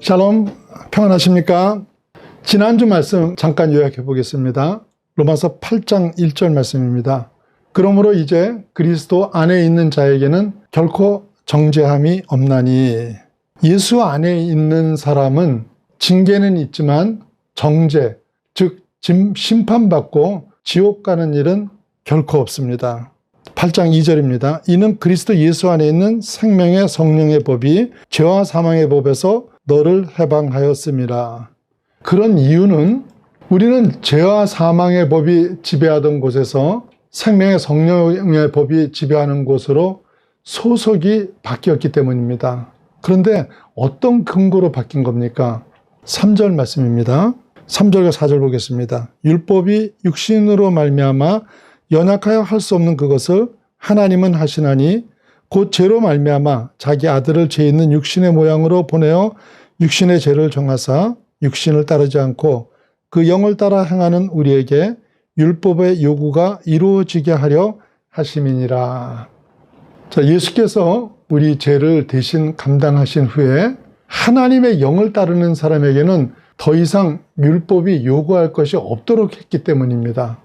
샬롬, 평안하십니까? 지난주 말씀 잠깐 요약해 보겠습니다. 로마서 8장 1절 말씀입니다. 그러므로 이제 그리스도 안에 있는 자에게는 결코 정죄함이 없나니, 예수 안에 있는 사람은 징계는 있지만 정죄, 즉 심판받고 지옥 가는 일은 결코 없습니다. 8장 2절입니다. 이는 그리스도 예수 안에 있는 생명의 성령의 법이 죄와 사망의 법에서 너를 해방하였음이라. 그런 이유는 우리는 죄와 사망의 법이 지배하던 곳에서 생명의 성령의 법이 지배하는 곳으로 소속이 바뀌었기 때문입니다. 그런데 어떤 근거로 바뀐 겁니까? 3절 말씀입니다. 3절과 4절 보겠습니다. 율법이 육신으로 말미암아 연약하여 할 수 없는 그것을 하나님은 하시나니 곧 죄로 말미암아 자기 아들을 죄 있는 육신의 모양으로 보내어 육신의 죄를 정하사 육신을 따르지 않고 그 영을 따라 행하는 우리에게 율법의 요구가 이루어지게 하려 하심이니라. 자, 예수께서 우리 죄를 대신 감당하신 후에 하나님의 영을 따르는 사람에게는 더 이상 율법이 요구할 것이 없도록 했기 때문입니다.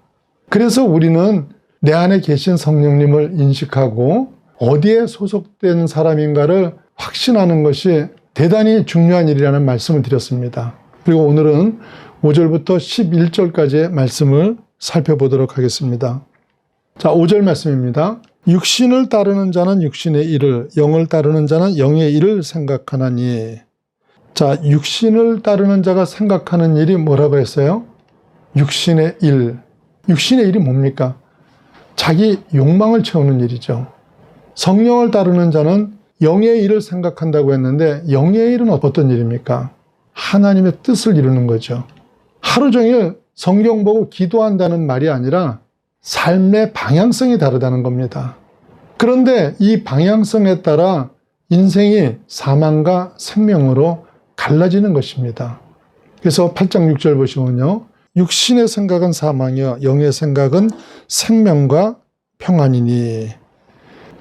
그래서 우리는 내 안에 계신 성령님을 인식하고 어디에 소속된 사람인가를 확신하는 것이 대단히 중요한 일이라는 말씀을 드렸습니다. 그리고 오늘은 5절부터 11절까지의 말씀을 살펴보도록 하겠습니다. 자, 5절 말씀입니다. 육신을 따르는 자는 육신의 일을, 영을 따르는 자는 영의 일을 생각하나니. 자, 육신을 따르는 자가 생각하는 일이 뭐라고 했어요? 육신의 일. 육신의 일이 뭡니까? 자기 욕망을 채우는 일이죠. 성령을 따르는 자는 영의 일을 생각한다고 했는데, 영의 일은 어떤 일입니까? 하나님의 뜻을 이루는 거죠. 하루 종일 성경 보고 기도한다는 말이 아니라 삶의 방향성이 다르다는 겁니다. 그런데 이 방향성에 따라 인생이 사망과 생명으로 갈라지는 것입니다. 그래서 8장 6절 보시면요. 육신의 생각은 사망이요 영의 생각은 생명과 평안이니.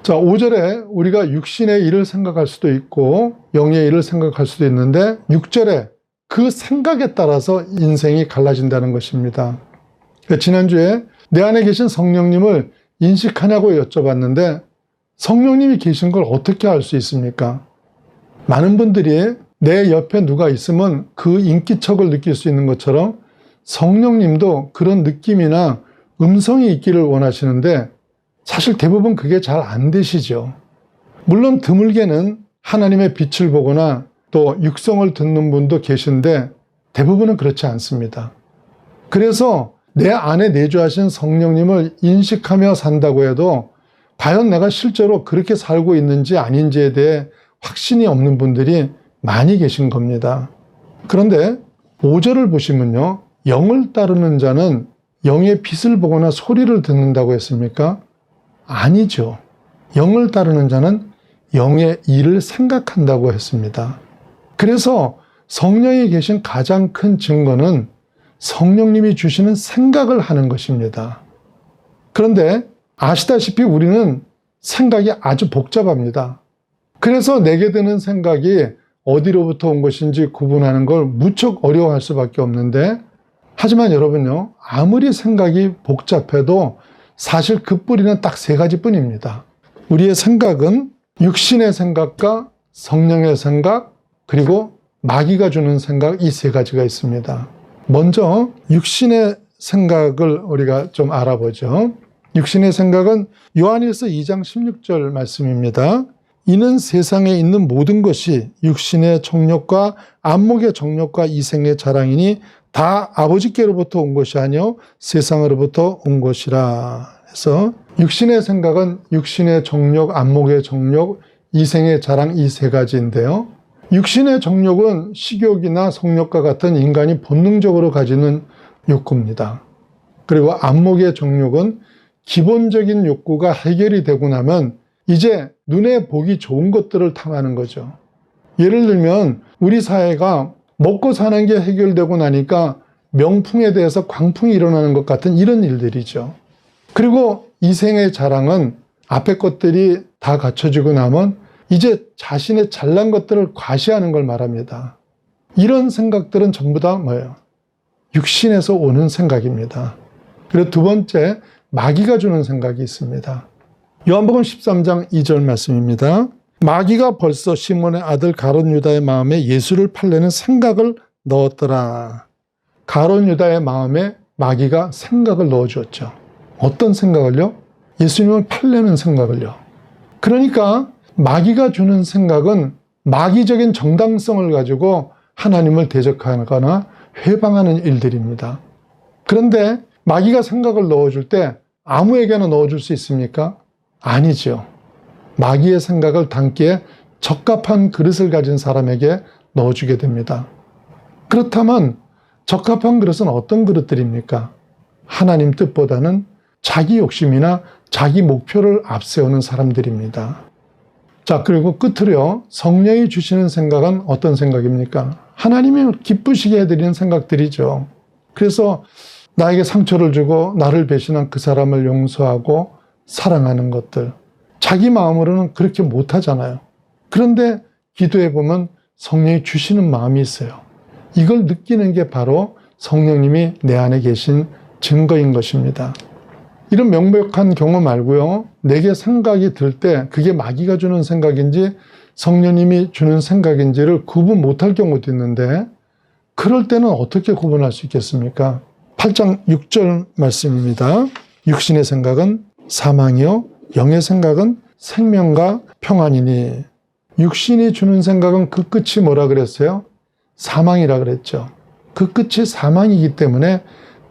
자, 5절에 우리가 육신의 일을 생각할 수도 있고 영의 일을 생각할 수도 있는데 6절에 그 생각에 따라서 인생이 갈라진다는 것입니다. 지난주에 내 안에 계신 성령님을 인식하냐고 여쭤봤는데 성령님이 계신 걸 어떻게 알 수 있습니까? 많은 분들이 내 옆에 누가 있으면 그 인기척을 느낄 수 있는 것처럼 성령님도 그런 느낌이나 음성이 있기를 원하시는데 사실 대부분 그게 잘 안 되시죠. 물론 드물게는 하나님의 빛을 보거나 또 육성을 듣는 분도 계신데 대부분은 그렇지 않습니다. 그래서 내 안에 내주하신 성령님을 인식하며 산다고 해도 과연 내가 실제로 그렇게 살고 있는지 아닌지에 대해 확신이 없는 분들이 많이 계신 겁니다. 그런데 5절을 보시면요. 영을 따르는 자는 영의 빛을 보거나 소리를 듣는다고 했습니까? 아니죠. 영을 따르는 자는 영의 일을 생각한다고 했습니다. 그래서 성령이 계신 가장 큰 증거는 성령님이 주시는 생각을 하는 것입니다. 그런데 아시다시피 우리는 생각이 아주 복잡합니다. 그래서 내게 드는 생각이 어디로부터 온 것인지 구분하는 걸 무척 어려워할 수밖에 없는데, 하지만 여러분요, 아무리 생각이 복잡해도 사실 그 뿌리는 딱 세 가지 뿐입니다. 우리의 생각은 육신의 생각과 성령의 생각, 그리고 마귀가 주는 생각, 이 세 가지가 있습니다. 먼저 육신의 생각을 우리가 좀 알아보죠. 육신의 생각은 요한일서 2장 16절 말씀입니다. 이는 세상에 있는 모든 것이 육신의 정욕과 안목의 정욕과 이생의 자랑이니 다 아버지께로부터 온 것이 아니요 세상으로부터 온 것이라. 해서 육신의 생각은 육신의 정욕, 안목의 정욕, 이생의 자랑, 이 세 가지인데요. 육신의 정욕은 식욕이나 성욕과 같은 인간이 본능적으로 가지는 욕구입니다. 그리고 안목의 정욕은 기본적인 욕구가 해결이 되고 나면 이제 눈에 보기 좋은 것들을 탐하는 거죠. 예를 들면 우리 사회가 먹고 사는 게 해결되고 나니까 명풍에 대해서 광풍이 일어나는 것 같은 이런 일들이죠. 그리고 이생의 자랑은 앞에 것들이 다 갖춰지고 나면 이제 자신의 잘난 것들을 과시하는 걸 말합니다. 이런 생각들은 전부 다 뭐예요? 육신에서 오는 생각입니다. 그리고 두 번째, 마귀가 주는 생각이 있습니다. 요한복음 13장 2절 말씀입니다. 마귀가 벌써 시몬의 아들 가룟 유다의 마음에 예수를 팔려는 생각을 넣었더라. 가룟 유다의 마음에 마귀가 생각을 넣어주었죠. 어떤 생각을요? 예수님을 팔려는 생각을요. 그러니까 마귀가 주는 생각은 마귀적인 정당성을 가지고 하나님을 대적하거나 회방하는 일들입니다. 그런데 마귀가 생각을 넣어줄 때 아무에게나 넣어줄 수 있습니까? 아니죠. 마귀의 생각을 담기에 적합한 그릇을 가진 사람에게 넣어주게 됩니다. 그렇다면 적합한 그릇은 어떤 그릇들입니까? 하나님 뜻보다는 자기 욕심이나 자기 목표를 앞세우는 사람들입니다. 자, 그리고 끝으로요, 성령이 주시는 생각은 어떤 생각입니까? 하나님이 기쁘시게 해드리는 생각들이죠. 그래서 나에게 상처를 주고 나를 배신한 그 사람을 용서하고 사랑하는 것들. 자기 마음으로는 그렇게 못하잖아요. 그런데 기도해 보면 성령이 주시는 마음이 있어요. 이걸 느끼는 게 바로 성령님이 내 안에 계신 증거인 것입니다. 이런 명백한 경험 말고요, 내게 생각이 들 때 그게 마귀가 주는 생각인지 성령님이 주는 생각인지를 구분 못할 경우도 있는데, 그럴 때는 어떻게 구분할 수 있겠습니까? 8장 6절 말씀입니다. 육신의 생각은 사망이요 영의 생각은 생명과 평안이니. 육신이 주는 생각은 그 끝이 뭐라 그랬어요? 사망이라 그랬죠. 그 끝이 사망이기 때문에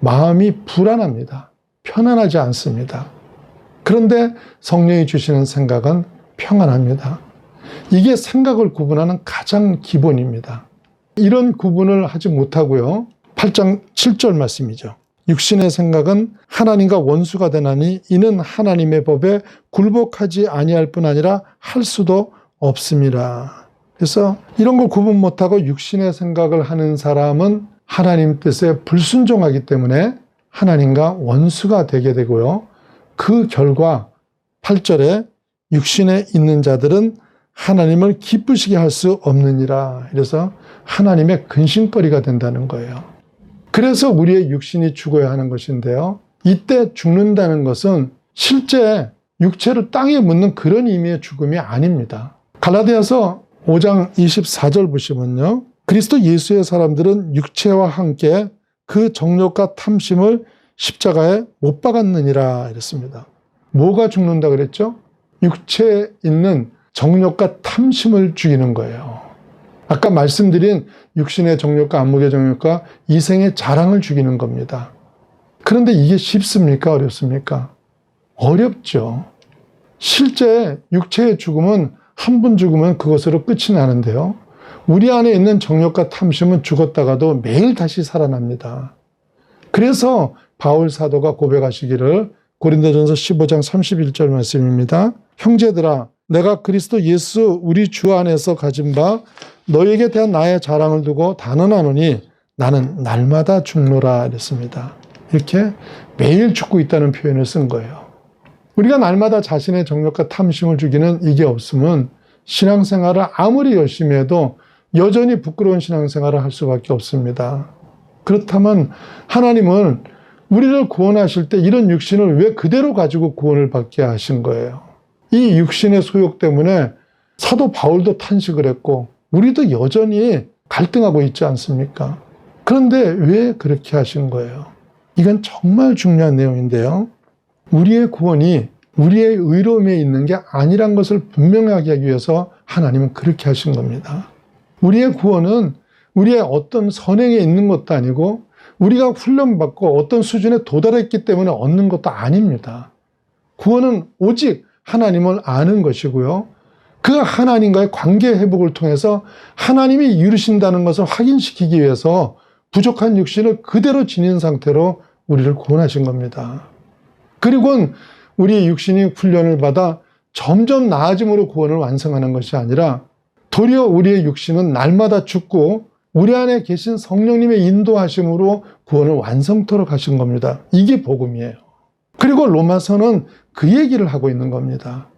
마음이 불안합니다. 편안하지 않습니다. 그런데 성령이 주시는 생각은 평안합니다. 이게 생각을 구분하는 가장 기본입니다. 이런 구분을 하지 못하고요, 8장 7절 말씀이죠. 육신의 생각은 하나님과 원수가 되나니 이는 하나님의 법에 굴복하지 아니할 뿐 아니라 할 수도 없음이라. 그래서 이런 걸 구분 못하고 육신의 생각을 하는 사람은 하나님 뜻에 불순종하기 때문에 하나님과 원수가 되게 되고요. 그 결과 8절에 육신에 있는 자들은 하나님을 기쁘시게 할 수 없느니라. 그래서 하나님의 근심거리가 된다는 거예요. 그래서 우리의 육신이 죽어야 하는 것인데요. 이때 죽는다는 것은 실제 육체를 땅에 묻는 그런 의미의 죽음이 아닙니다. 갈라디아서 5장 24절 보시면요. 그리스도 예수의 사람들은 육체와 함께 그 정욕과 탐심을 십자가에 못 박았느니라 이랬습니다. 뭐가 죽는다 그랬죠? 육체에 있는 정욕과 탐심을 죽이는 거예요. 아까 말씀드린 육신의 정욕과 안목의 정욕과 이생의 자랑을 죽이는 겁니다. 그런데 이게 쉽습니까? 어렵습니까? 어렵죠. 실제 육체의 죽음은 한 번 죽으면 그것으로 끝이 나는데요. 우리 안에 있는 정욕과 탐심은 죽었다가도 매일 다시 살아납니다. 그래서 바울 사도가 고백하시기를 고린도전서 15장 31절 말씀입니다. 형제들아, 내가 그리스도 예수 우리 주 안에서 가진 바 너에게 대한 나의 자랑을 두고 단언하노니 나는 날마다 죽노라 이랬습니다. 이렇게 매일 죽고 있다는 표현을 쓴 거예요. 우리가 날마다 자신의 정욕과 탐심을 죽이는 이게 없으면 신앙생활을 아무리 열심히 해도 여전히 부끄러운 신앙생활을 할 수밖에 없습니다. 그렇다면 하나님은 우리를 구원하실 때 이런 육신을 왜 그대로 가지고 구원을 받게 하신 거예요? 이 육신의 소욕 때문에 사도 바울도 탄식을 했고 우리도 여전히 갈등하고 있지 않습니까? 그런데 왜 그렇게 하신 거예요? 이건 정말 중요한 내용인데요. 우리의 구원이 우리의 의로움에 있는 게 아니란 것을 분명하게 하기 위해서 하나님은 그렇게 하신 겁니다. 우리의 구원은 우리의 어떤 선행에 있는 것도 아니고 우리가 훈련받고 어떤 수준에 도달했기 때문에 얻는 것도 아닙니다. 구원은 오직 하나님을 아는 것이고요. 그 하나님과의 관계 회복을 통해서 하나님이 이루신다는 것을 확인시키기 위해서 부족한 육신을 그대로 지닌 상태로 우리를 구원하신 겁니다. 그리고 우리의 육신이 훈련을 받아 점점 나아짐으로 구원을 완성하는 것이 아니라 도리어 우리의 육신은 날마다 죽고 우리 안에 계신 성령님의 인도하심으로 구원을 완성토록 하신 겁니다. 이게 복음이에요. 그리고 로마서는 그 얘기를 하고 있는 겁니다.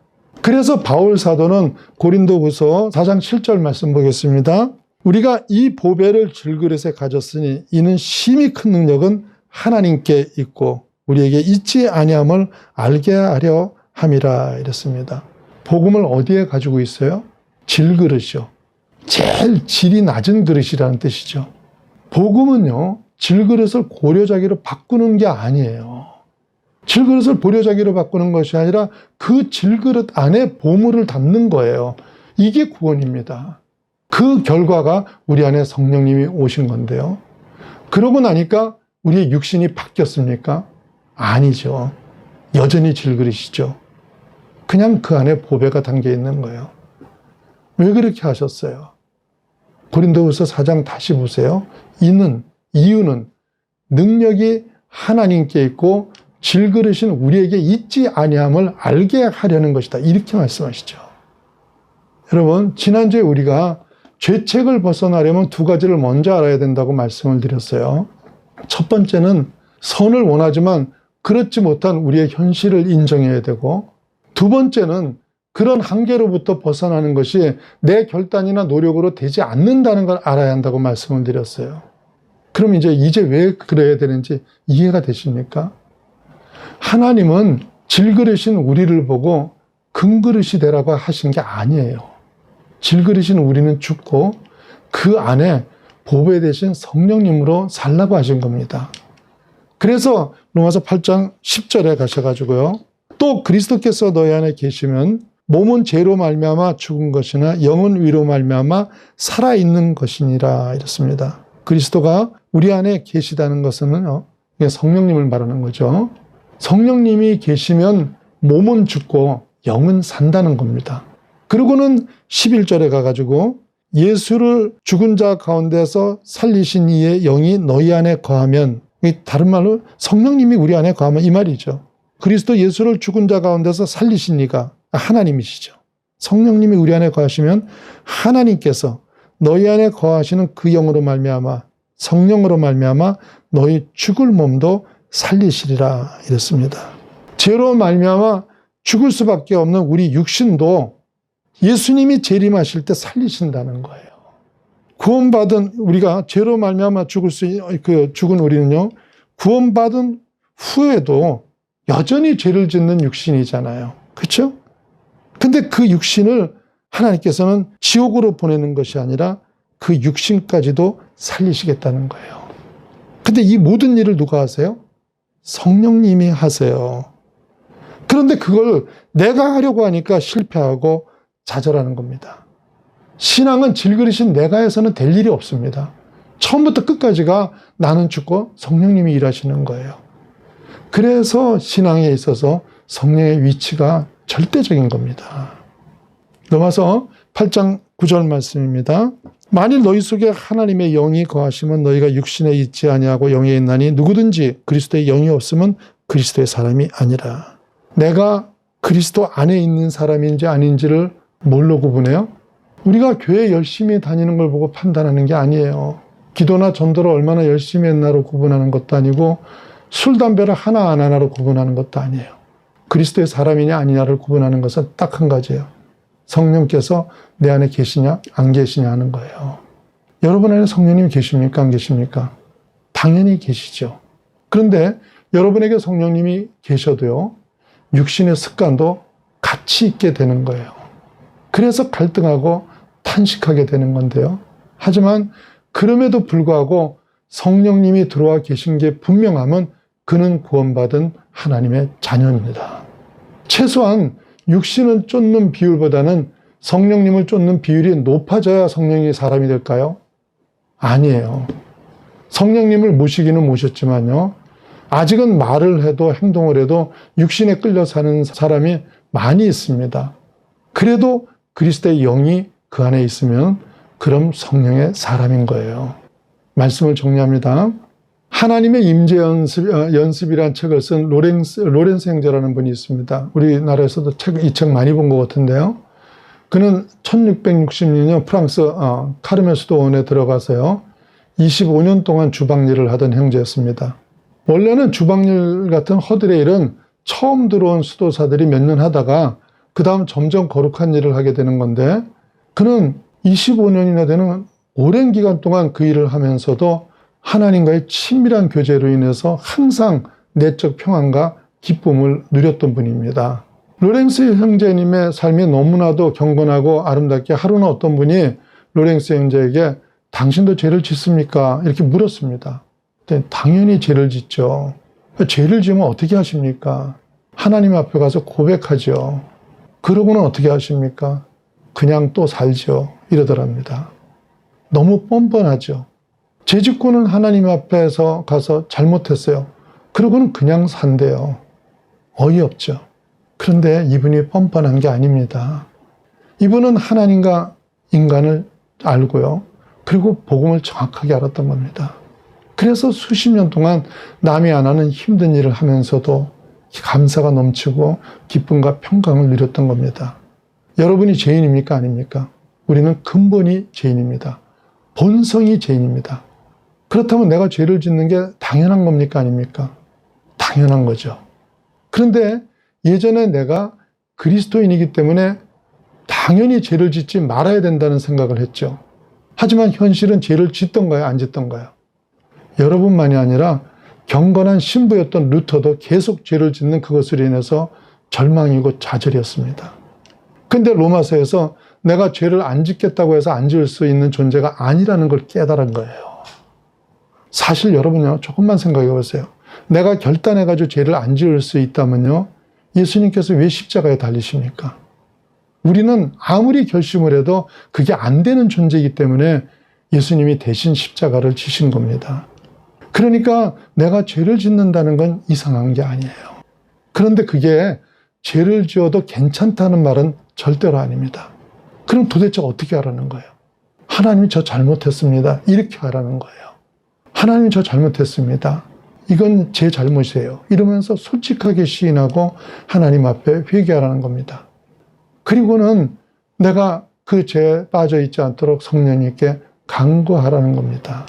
그래서 바울 사도는 고린도후서 4장 7절 말씀 보겠습니다. 우리가 이 보배를 질그릇에 가졌으니 이는 심히 큰 능력은 하나님께 있고 우리에게 있지 아니함을 알게 하려 함이라 이랬습니다. 복음을 어디에 가지고 있어요? 질그릇이요. 제일 질이 낮은 그릇이라는 뜻이죠. 복음은요, 질그릇을 고려자기로 바꾸는 게 아니에요. 질그릇을 보려자기로 바꾸는 것이 아니라 그 질그릇 안에 보물을 담는 거예요. 이게 구원입니다. 그 결과가 우리 안에 성령님이 오신 건데요. 그러고 나니까 우리의 육신이 바뀌었습니까? 아니죠. 여전히 질그릇이죠. 그냥 그 안에 보배가 담겨 있는 거예요. 왜 그렇게 하셨어요? 고린도후서 4장 다시 보세요. 이유는 능력이 하나님께 있고 질그릇인 우리에게 있지 아니함을 알게 하려는 것이다. 이렇게 말씀하시죠. 여러분, 지난주에 우리가 죄책을 벗어나려면 두 가지를 먼저 알아야 된다고 말씀을 드렸어요. 첫 번째는 선을 원하지만 그렇지 못한 우리의 현실을 인정해야 되고, 두 번째는 그런 한계로부터 벗어나는 것이 내 결단이나 노력으로 되지 않는다는 걸 알아야 한다고 말씀을 드렸어요. 그럼 이제 왜 그래야 되는지 이해가 되십니까? 하나님은 질그릇인 우리를 보고 금그릇이 되라고 하신 게 아니에요. 질그릇인 우리는 죽고 그 안에 보배 대신 성령님으로 살라고 하신 겁니다. 그래서 로마서 8장 10절에 가셔가지고요. 또 그리스도께서 너희 안에 계시면 몸은 죄로 말미암아 죽은 것이나 영은 위로 말미암아 살아있는 것이니라 이렇습니다. 그리스도가 우리 안에 계시다는 것은요, 성령님을 말하는 거죠. 성령님이 계시면 몸은 죽고 영은 산다는 겁니다. 그리고는 11절에 가가지고 예수를 죽은 자 가운데서 살리신 이의 영이 너희 안에 거하면, 다른 말로 성령님이 우리 안에 거하면 이 말이죠. 그리스도 예수를 죽은 자 가운데서 살리신 이가 하나님이시죠. 성령님이 우리 안에 거하시면 하나님께서 너희 안에 거하시는 그 영으로 말미암아, 성령으로 말미암아 너희 죽을 몸도 살리시리라 이랬습니다. 죄로 말미암아 죽을 수밖에 없는 우리 육신도 예수님이 재림하실 때 살리신다는 거예요. 구원받은 우리가 죄로 말미암아 죽은 우리는요, 구원받은 후에도 여전히 죄를 짓는 육신이잖아요. 그렇죠? 근데 그 육신을 하나님께서는 지옥으로 보내는 것이 아니라 그 육신까지도 살리시겠다는 거예요. 근데 이 모든 일을 누가 하세요? 성령님이 하세요. 그런데 그걸 내가 하려고 하니까 실패하고 좌절하는 겁니다. 신앙은 질그릇인 내가 해서는 될 일이 없습니다. 처음부터 끝까지가 나는 죽고 성령님이 일하시는 거예요. 그래서 신앙에 있어서 성령의 위치가 절대적인 겁니다. 로마서 8장 9절 말씀입니다. 만일 너희 속에 하나님의 영이 거하시면 너희가 육신에 있지 아니하고 영에 있나니 누구든지 그리스도의 영이 없으면 그리스도의 사람이 아니라. 내가 그리스도 안에 있는 사람인지 아닌지를 뭘로 구분해요? 우리가 교회 열심히 다니는 걸 보고 판단하는 게 아니에요. 기도나 전도를 얼마나 열심히 했나로 구분하는 것도 아니고 술, 담배를 하나 안 하나로 구분하는 것도 아니에요. 그리스도의 사람이냐 아니냐를 구분하는 것은 딱 한 가지예요. 성령께서 내 안에 계시냐 안 계시냐 하는 거예요. 여러분 안에 성령님이 계십니까 안 계십니까? 당연히 계시죠. 그런데 여러분에게 성령님이 계셔도요, 육신의 습관도 같이 있게 되는 거예요. 그래서 갈등하고 탄식하게 되는 건데요. 하지만 그럼에도 불구하고 성령님이 들어와 계신 게 분명하면 그는 구원받은 하나님의 자녀입니다. 최소한 육신을 쫓는 비율보다는 성령님을 쫓는 비율이 높아져야 성령이 사람이 될까요? 아니에요. 성령님을 모시기는 모셨지만요, 아직은 말을 해도 행동을 해도 육신에 끌려 사는 사람이 많이 있습니다. 그래도 그리스도의 영이 그 안에 있으면 그럼 성령의 사람인 거예요. 말씀을 정리합니다. 하나님의 임재 연습이라는 책을 쓴 로렌스 형제라는 분이 있습니다. 우리나라에서도 이 책 많이 본 것 같은데요. 그는 1666년 프랑스 카르멜 수도원에 들어가서요, 25년 동안 주방일을 하던 형제였습니다. 원래는 주방일 같은 허들의 일은 처음 들어온 수도사들이 몇 년 하다가 그 다음 점점 거룩한 일을 하게 되는 건데, 그는 25년이나 되는 오랜 기간 동안 그 일을 하면서도 하나님과의 친밀한 교제로 인해서 항상 내적 평안과 기쁨을 누렸던 분입니다. 로랭스 형제님의 삶이 너무나도 경건하고 아름답게 하루는 어떤 분이 로랭스 형제에게 당신도 죄를 짓습니까? 이렇게 물었습니다. 당연히 죄를 짓죠. 죄를 지으면 어떻게 하십니까? 하나님 앞에 가서 고백하죠. 그러고는 어떻게 하십니까? 그냥 또 살죠. 이러더랍니다. 너무 뻔뻔하죠. 죄 짓고는 하나님 앞에서 가서 잘못했어요. 그러고는 그냥 산대요. 어이없죠. 그런데 이분이 뻔뻔한 게 아닙니다. 이분은 하나님과 인간을 알고요. 그리고 복음을 정확하게 알았던 겁니다. 그래서 수십 년 동안 남이 안 하는 힘든 일을 하면서도 감사가 넘치고 기쁨과 평강을 누렸던 겁니다. 여러분이 죄인입니까? 아닙니까? 우리는 근본이 죄인입니다. 본성이 죄인입니다. 그렇다면 내가 죄를 짓는 게 당연한 겁니까? 아닙니까? 당연한 거죠. 그런데 예전에 내가 그리스도인이기 때문에 당연히 죄를 짓지 말아야 된다는 생각을 했죠. 하지만 현실은 죄를 짓던가요? 안 짓던가요? 여러분만이 아니라 경건한 신부였던 루터도 계속 죄를 짓는 그것으로 인해서 절망이고 좌절이었습니다. 근데 로마서에서 내가 죄를 안 짓겠다고 해서 안 지을 수 있는 존재가 아니라는 걸 깨달은 거예요. 사실 여러분요, 조금만 생각해 보세요. 내가 결단해가지고 죄를 안 지을 수 있다면요, 예수님께서 왜 십자가에 달리십니까? 우리는 아무리 결심을 해도 그게 안 되는 존재이기 때문에 예수님이 대신 십자가를 지신 겁니다. 그러니까 내가 죄를 짓는다는 건 이상한 게 아니에요. 그런데 그게 죄를 지어도 괜찮다는 말은 절대로 아닙니다. 그럼 도대체 어떻게 하라는 거예요? 하나님이 저 잘못했습니다. 이렇게 하라는 거예요. 하나님이 저 잘못했습니다. 이건 제 잘못이에요. 이러면서 솔직하게 시인하고 하나님 앞에 회개하라는 겁니다. 그리고는 내가 그 죄에 빠져 있지 않도록 성령님께 간구하라는 겁니다.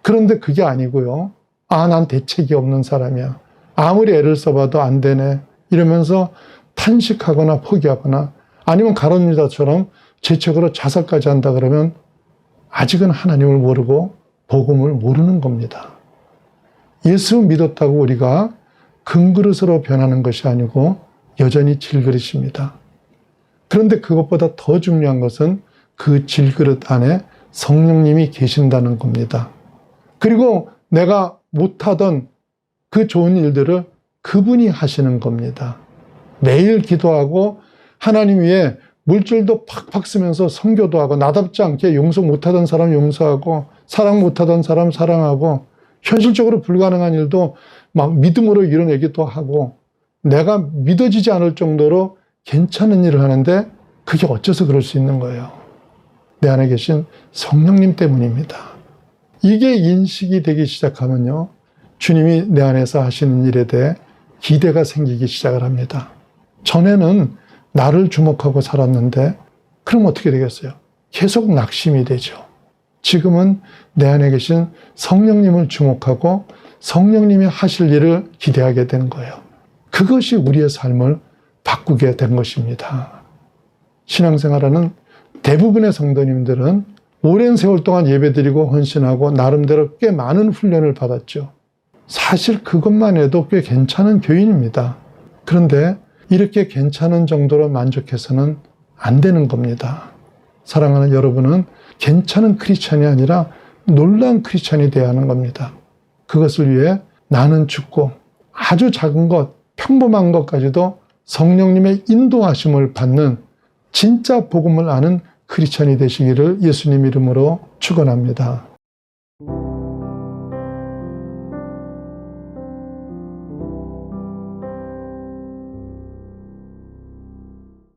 그런데 그게 아니고요. 난 대책이 없는 사람이야. 아무리 애를 써봐도 안 되네. 이러면서 탄식하거나 포기하거나 아니면 가룟 유다처럼 죄책으로 자살까지 한다 그러면 아직은 하나님을 모르고 복음을 모르는 겁니다. 예수 믿었다고 우리가 금그릇으로 변하는 것이 아니고 여전히 질그릇입니다. 그런데 그것보다 더 중요한 것은 그 질그릇 안에 성령님이 계신다는 겁니다. 그리고 내가 못하던 그 좋은 일들을 그분이 하시는 겁니다. 매일 기도하고 하나님 위에 물줄도 팍팍 쓰면서 선교도 하고 나답지 않게 용서 못하던 사람 용서하고 사랑 못하던 사람 사랑하고 현실적으로 불가능한 일도 막 믿음으로 이뤄내기도 하고 내가 믿어지지 않을 정도로 괜찮은 일을 하는데 그게 어째서 그럴 수 있는 거예요? 내 안에 계신 성령님 때문입니다. 이게 인식이 되기 시작하면요, 주님이 내 안에서 하시는 일에 대해 기대가 생기기 시작을 합니다. 전에는 나를 주목하고 살았는데 그럼 어떻게 되겠어요? 계속 낙심이 되죠. 지금은 내 안에 계신 성령님을 주목하고 성령님이 하실 일을 기대하게 되는 거예요. 그것이 우리의 삶을 바꾸게 된 것입니다. 신앙생활하는 대부분의 성도님들은 오랜 세월 동안 예배드리고 헌신하고 나름대로 꽤 많은 훈련을 받았죠. 사실 그것만 해도 꽤 괜찮은 교인입니다. 그런데 이렇게 괜찮은 정도로 만족해서는 안 되는 겁니다. 사랑하는 여러분은 괜찮은 크리스찬이 아니라 놀라운 크리스찬이 되어야 하는 겁니다. 그것을 위해 나는 죽고 아주 작은 것, 평범한 것까지도 성령님의 인도하심을 받는 진짜 복음을 아는 크리스찬이 되시기를 예수님 이름으로 축원합니다.